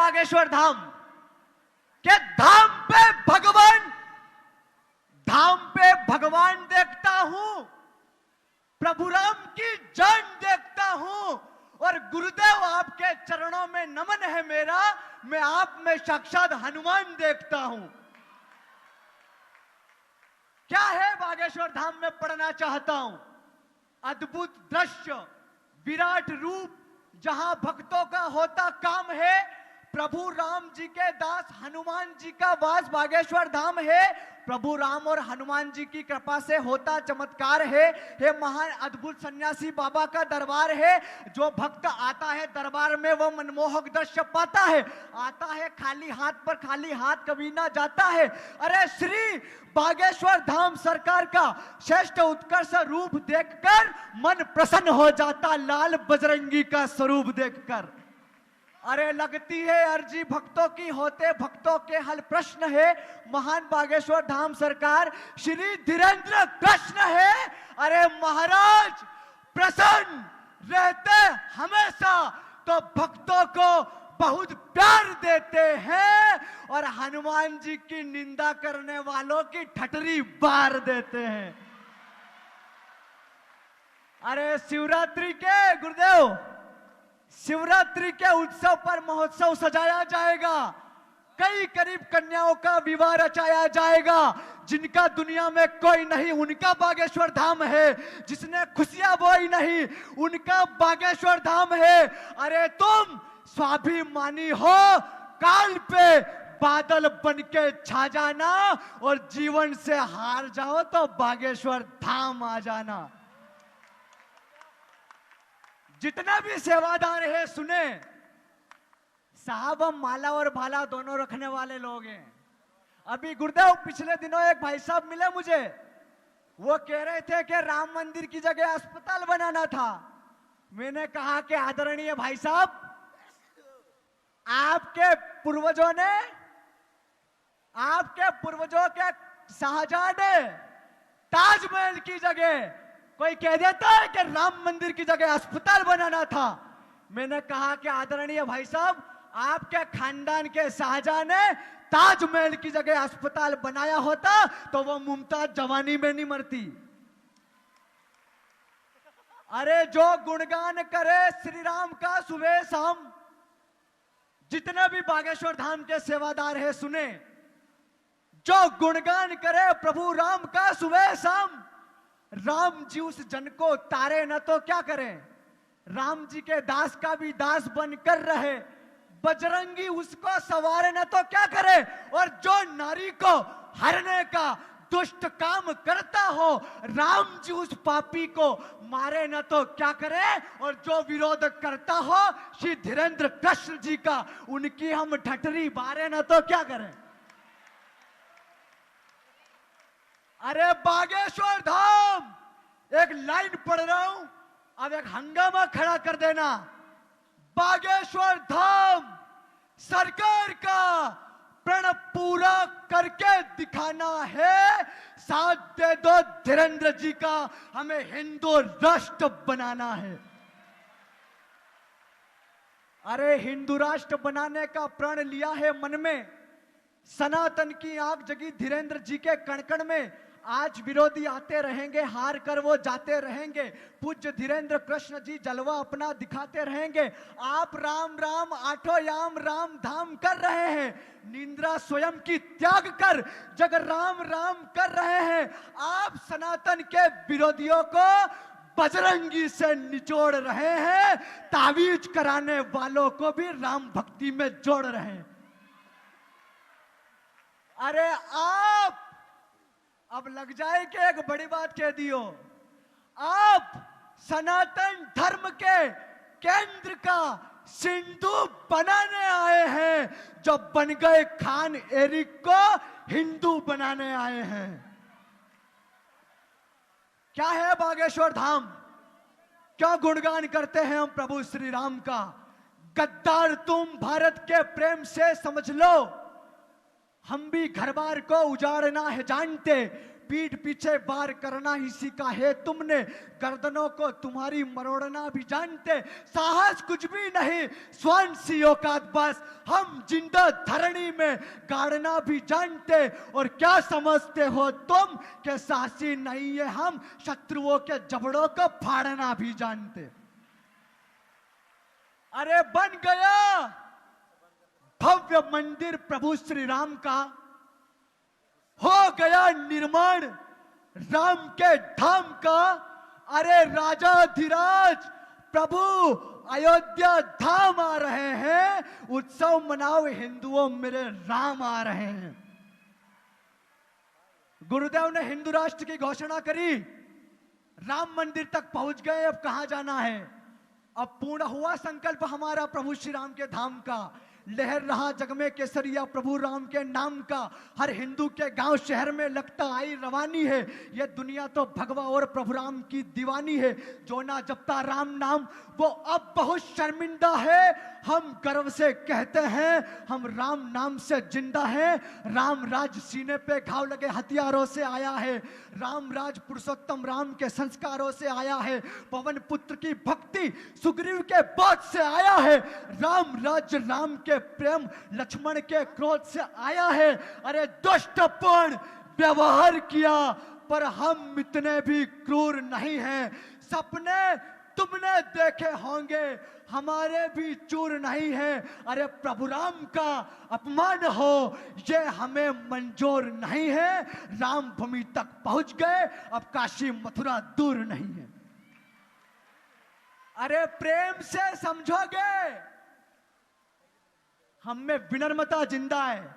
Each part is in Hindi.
बागेश्वर धाम के धाम पे भगवान देखता हूं, प्रभु राम की जान देखता हूं और गुरुदेव आपके चरणों में नमन है मेरा। मैं आप में साक्षात हनुमान देखता हूं। क्या है बागेश्वर धाम में पढ़ना चाहता हूं? अद्भुत दृश्य, विराट रूप, जहां भक्तों का होता काम है। प्रभु राम जी के दास हनुमान जी का वास बागेश्वर धाम है। प्रभु राम और हनुमान जी की कृपा से होता चमत्कार है। हे महान अद्भुत सन्यासी बाबा का दरबार है। जो भक्त आता है दरबार में वो मनमोहक दृश्य पाता है। आता है खाली हाथ पर खाली हाथ कभी ना जाता है। अरे श्री बागेश्वर धाम सरकार का श्रेष्ठ उत्कर्ष रूप देखकर मन प्रसन्न हो जाता, लाल बजरंगी का स्वरूप देखकर। अरे लगती है अर्जी भक्तों की, होते भक्तों के हल प्रश्न है। महान बागेश्वर धाम सरकार श्री धीरेन्द्र कृष्ण है। अरे महाराज प्रसन्न रहते हमेशा, तो भक्तों को बहुत प्यार देते हैं और हनुमान जी की निंदा करने वालों की ठटरी बार देते हैं। अरे शिवरात्रि के गुरुदेव, शिवरात्रि के उत्सव पर महोत्सव सजाया जाएगा। कई गरीब कन्याओं का विवाह रचाया जाएगा। जिनका दुनिया में कोई नहीं उनका बागेश्वर धाम है। जिसने खुशियां बोई नहीं उनका बागेश्वर धाम है। अरे तुम स्वाभिमानी हो, काल पे बादल बनके छा जाना और जीवन से हार जाओ तो बागेश्वर धाम आ जाना। जितना भी सेवादार है सुने साहब, हम माला और भाला दोनों रखने वाले लोग हैं। अभी गुरुदेव पिछले दिनों एक भाई साहब मिले मुझे, वो कह रहे थे कि राम मंदिर की जगह अस्पताल बनाना था। मैंने कहा कि आदरणीय भाई साहब, आपके पूर्वजों के शाहजहां ने ताजमहल की जगह कोई कह देता है कि राम मंदिर की जगह अस्पताल बनाना था। मैंने कहा कि आदरणीय भाई साहब, आपके खानदान के शाहजहां ने ताजमहल की जगह अस्पताल बनाया होता तो वो मुमताज जवानी में नहीं मरती। अरे जो गुणगान करे श्री राम का सुबह शाम, जितने भी बागेश्वर धाम के सेवादार है सुने, जो गुणगान करे प्रभु राम का सुबह शाम, राम जी उस जन को तारे न तो क्या करें, राम जी के दास का भी दास बनकर रहे। बजरंगी उसको सवारे न तो क्या करे, और जो नारी को हरने का दुष्ट काम करता हो, राम जी उस पापी को मारे न तो क्या करे, और जो विरोध करता हो श्री धीरेन्द्र कृष्ण जी का, उनकी हम ठटरी बारे न तो क्या करें। अरे बागेश्वर धाम, एक लाइन पढ़ रहा हूं, अब एक हंगामा खड़ा कर देना। बागेश्वर धाम सरकार का प्रण पूरा करके दिखाना है। साथ दे दो धीरेन्द्र जी का, हमें हिंदू राष्ट्र बनाना है। अरे हिंदू राष्ट्र बनाने का प्रण लिया है मन में। सनातन की आग जगी धीरेन्द्र जी के कण-कण में। आज विरोधी आते रहेंगे, हार कर वो जाते रहेंगे। पूज्य धीरेन्द्र कृष्ण जी जलवा अपना दिखाते रहेंगे। आप राम राम आठों याम राम धाम कर रहे हैं। निंद्रा स्वयं की त्याग कर जग राम राम कर रहे हैं। आप सनातन के विरोधियों को बजरंगी से निचोड़ रहे हैं। तावीज कराने वालों को भी राम भक्ति में जोड़ रहे हैं। अरे आप अब लग जाए कि एक बड़ी बात कह दियो, आप सनातन धर्म के केंद्र का सिंधु बनाने आए हैं, जो बन गए खान एरिक को हिंदू बनाने आए हैं। क्या है बागेश्वर धाम, क्यों गुणगान करते हैं हम प्रभु श्री राम का। गद्दार तुम भारत के प्रेम से समझ लो, हम भी घर बार को उजाड़ना है जानते। पीठ पीछे वार करना ही सीखा है तुमने, गर्दनों को तुम्हारी मरोड़ना भी जानते, साहस कुछ भी नहीं, स्वर्ण सी औकात बस हम जिंदा धरणी में गाड़ना भी जानते। और क्या समझते हो तुम कि साहसी नहीं है हम, शत्रुओं के जबड़ों को फाड़ना भी जानते। अरे बन गया भव्य मंदिर प्रभु श्री राम का, हो गया निर्माण राम के धाम का। अरे राजाधिराज प्रभु अयोध्या धाम आ रहे हैं, उत्सव मनाओ हिंदुओं मेरे राम आ रहे हैं। गुरुदेव ने हिंदू राष्ट्र की घोषणा करी, राम मंदिर तक पहुंच गए, अब कहां जाना है। अब पूर्ण हुआ संकल्प हमारा प्रभु श्री राम के धाम का, लहर रहा जग में केसरिया प्रभु राम के नाम का। हर हिंदू के गांव शहर में लगता आई रवानी है, यह दुनिया तो भगवा और प्रभु राम की दीवानी है। जो ना जपता राम नाम वो अब बहुत शर्मिंदा है, हम गर्व से कहते हैं हम राम नाम से जिंदा हैं। राम राज सीने पे घाव लगे हथियारों से आया है, राम राज पुरुषोत्तम राम के संस्कारों से आया है, पवन पुत्र की भक्ति सुग्रीव के बोझ से आया है, राम राज राम के प्रेम लक्ष्मण के क्रोध से आया है। अरे दुष्टपूर्ण व्यवहार किया पर हम इतने भी क्रूर नहीं हैं, सपने तुमने देखे होंगे हमारे भी चूर नहीं है। अरे प्रभु राम का अपमान हो ये हमें मंजूर नहीं है, राम भूमि तक पहुंच गए अब काशी मथुरा दूर नहीं है। अरे प्रेम से समझोगे, हम में विनम्रता जिंदा है।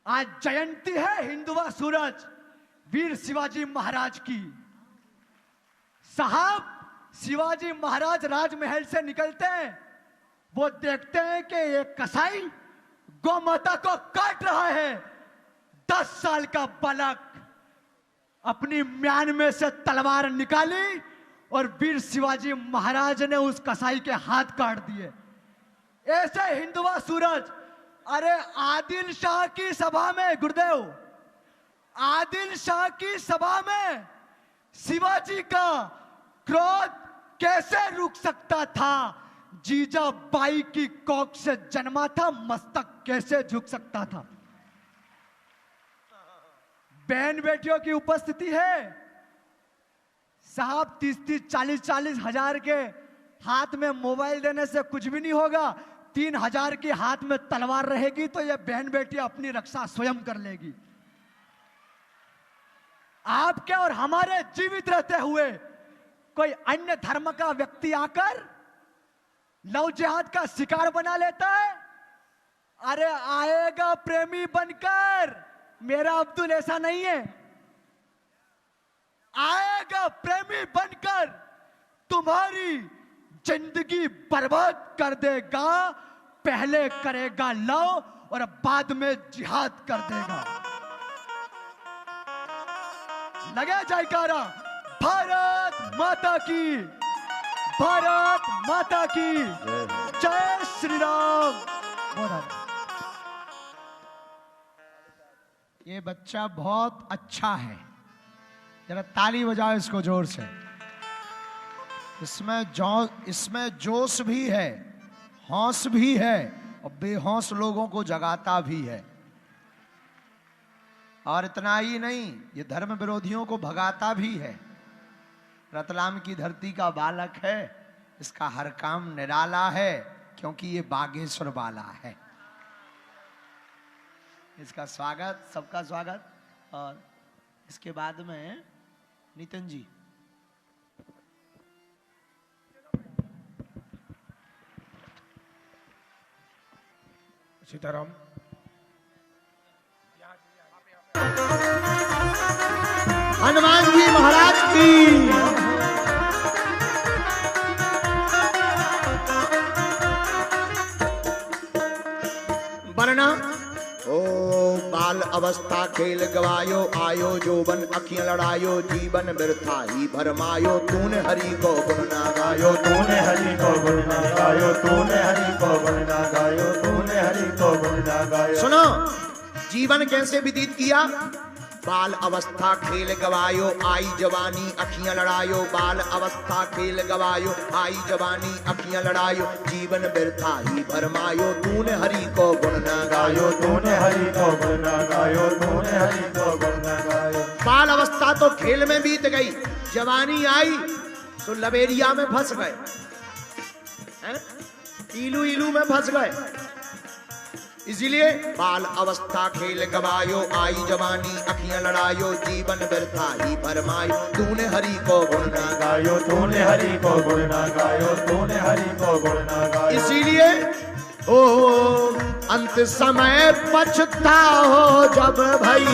आज जयंती है हिंदुआ सूरज वीर शिवाजी महाराज की। साहब शिवाजी महाराज राजमहल से निकलते हैं, वो देखते हैं कि एक कसाई गौ माता को काट रहा है। 10 साल का बालक अपनी म्यान में से तलवार निकाली और वीर शिवाजी महाराज ने उस कसाई के हाथ काट दिए। ऐसे हिंदुआ सूरज। अरे आदिल शाह की सभा में, गुरुदेव आदिल शाह की सभा में शिवाजी का क्रोध कैसे रुक सकता था? जीजा बाई की कोख से जन्मा था, मस्तक कैसे झुक सकता था? बहन बेटियों की उपस्थिति है। साहब 30-30, 40-40 हजार के हाथ में मोबाइल देने से कुछ भी नहीं होगा। 3000 के हाथ में तलवार रहेगी तो यह बहन बेटी अपनी रक्षा स्वयं कर लेगी। आपके और हमारे जीवित रहते हुए कोई अन्य धर्म का व्यक्ति आकर लव जिहाद का शिकार बना लेता है। अरे आएगा प्रेमी बनकर, मेरा अब्दुल ऐसा नहीं है, आएगा प्रेमी बनकर तुम्हारी जिंदगी बर्बाद कर देगा। पहले करेगा लव और बाद में जिहाद कर देगा। लगे जयकारा भारत माता की, भारत माता की जय श्री राम। ये बच्चा बहुत अच्छा है, जरा ताली बजाओ इसको जोर से। इसमें जोश भी है, हौस भी है और बेहौस लोगों को जगाता भी है। और इतना ही नहीं, ये धर्म विरोधियों को भगाता भी है। रतलाम की धरती का बालक है, इसका हर काम निराला है क्योंकि ये बागेश्वर वाला है। इसका स्वागत, सबका स्वागत। और इसके बाद में नितिन जी। सीताराम। हनुमान जी महाराज की। वरना ओ बाल अवस्था खेल गवायो, आयो जोबन अखियां लड़ायो, जीवन व्यर्था ही भरमायो, तूने हरि को गुण ना गायो, तूने हरि को गुण ना गायो, तूने हरि को गुण ना गायो, तूने हरि को गुण ना गायो। सुनो जीवन कैसे व्यतीत किया। बाल अवस्था खेल गवायो आई जवानी अखियां लड़ायो बाल अवस्था खेल गवायो आई जवानी अखियां लड़ायो जीवन व्यर्था ही भरमायो तूने हरि को गुण न गायो तूने हरि को गुण न गायो तूने हरि को गुण न गायो। बाल अवस्था तो खेल में बीत गई, जवानी आई तो लबेरिया में फंस गए, इलू इलू में फंस गए। इसीलिए बाल अवस्था खेल गवायो आई जवानी अखियां लड़ायो जीवन व्यर्था ही भरमायो तूने हरि को गुण न गायो तूने हरि को गुण न गायो तूने हरि को गुण न गायो। इसीलिए ओ अंत समय पछता हो जब भई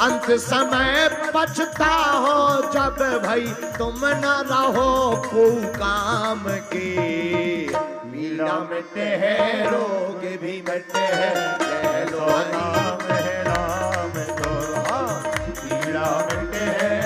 अंत समय पछता हो जब भई तुम न रहो को काम के पीड़ा मिटे है रोग भी मिटे है कह लो नाम है राम तो पीड़ा मिटे है